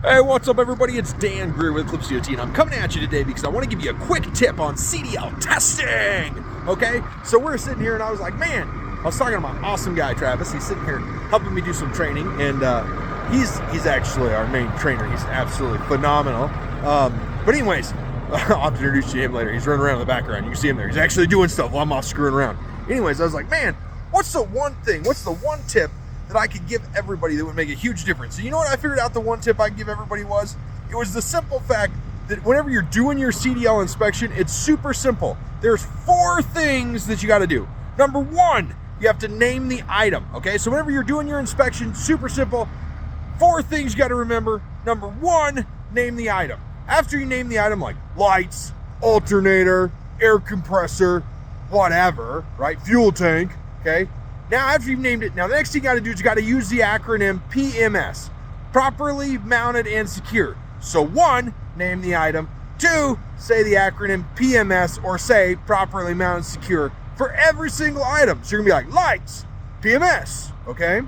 Hey, what's up everybody? It's Dan Greer with Eclipse DOT, and I'm coming at you today because I want to give you a quick tip on CDL testing, okay? So we're sitting here and I was like, man, I was talking to my awesome guy, Travis. He's sitting here helping me do some training, and he's actually our main trainer. He's absolutely phenomenal. But anyways, I'll introduce you to him later. He's running around in the background. You can see him there. He's actually doing stuff while I'm off screwing around. Anyways, I was like, man, what's the one tip that I could give everybody that would make a huge difference? So you know what I figured out the one tip I could give everybody was? It was the simple fact that whenever you're doing your CDL inspection, it's super simple. There's 4 things that you got to do. Number 1, you have to name the item, okay? So whenever you're doing your inspection, super simple, 4 things you got to remember. Number 1, name the item. After you name the item, like lights, alternator, air compressor, whatever, right? Fuel tank, okay? Now, after you've named it, now the next thing you got to do is you got to use the acronym PMS, properly mounted and secure. So 1, name the item. 2, say the acronym PMS, or say properly mounted and secure for every single item. So you're gonna be like lights, PMS, okay?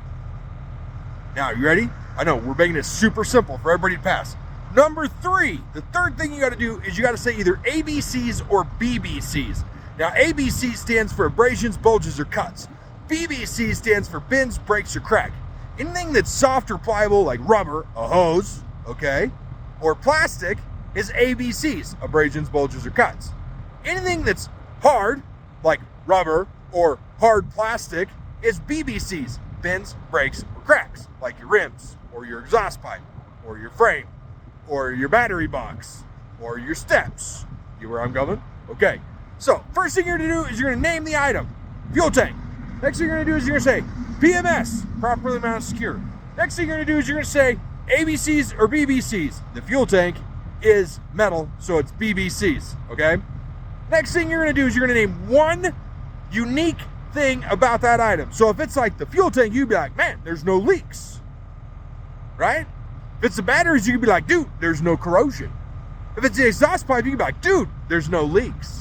Now, you ready? I know, we're making it super simple for everybody to pass. Number 3, the third thing you got to do is you got to say either ABCs or BBCs. Now, ABC stands for abrasions, bulges, or cuts. BBC stands for bends, breaks, or crack. Anything that's soft or pliable, like rubber, a hose, okay, or plastic, is ABCs, abrasions, bulges, or cuts. Anything that's hard, like rubber or hard plastic, is BBCs, bends, breaks, or cracks, like your rims, or your exhaust pipe, or your frame, or your battery box, or your steps. You where I'm going? Okay. So, first thing you're gonna do is you're gonna name the item. Fuel tank. Next thing you're gonna do is you're gonna say PMS, properly mounted secure. Next thing you're gonna do is you're gonna say ABCs or BBCs. The fuel tank is metal, so it's BBCs, okay? Next thing you're gonna do is you're gonna name one unique thing about that item. So if it's like the fuel tank, you'd be like, man, there's no leaks, right? If it's the batteries, you could be like, dude, there's no corrosion. If it's the exhaust pipe, you could be like, dude, there's no leaks.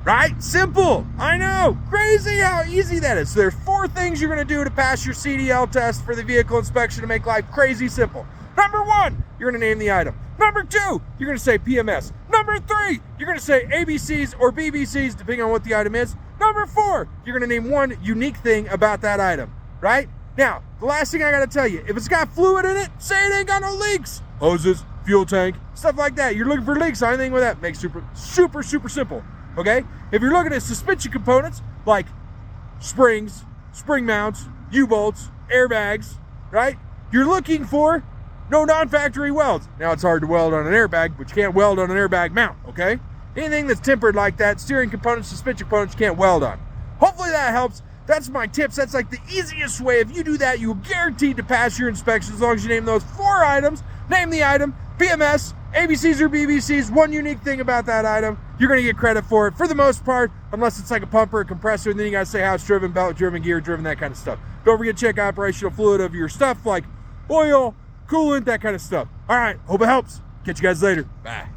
Right? Simple. I know. Crazy how easy that is. So there's 4 things you're going to do to pass your CDL test for the vehicle inspection to make life crazy simple. Number 1, you're going to name the item. Number 2, you're going to say PMS. Number 3, you're going to say ABCs or BBCs, depending on what the item is. Number 4, you're going to name one unique thing about that item. Right? Now, the last thing I got to tell you, if it's got fluid in it, say it ain't got no leaks. Hoses, fuel tank, stuff like that. You're looking for leaks or anything with that. Makes super simple. Okay? If you're looking at suspension components like springs, spring mounts, U-bolts, airbags, right? You're looking for no non-factory welds. Now, it's hard to weld on an airbag, but you can't weld on an airbag mount, okay? Anything that's tempered like that, steering components, suspension components, you can't weld on. Hopefully that helps. That's my tips. That's like the easiest way. If you do that, you're guaranteed to pass your inspection as long as you name those 4 items. Name the item, PMS, ABCs or BBCs, one unique thing about that item. You're going to get credit for it for the most part, unless it's like a pump or a compressor, and then you got to say how it's driven, belt driven, gear driven, that kind of stuff. Don't forget to check operational fluid of your stuff like oil, coolant, that kind of stuff. All right, hope it helps. Catch you guys later. Bye.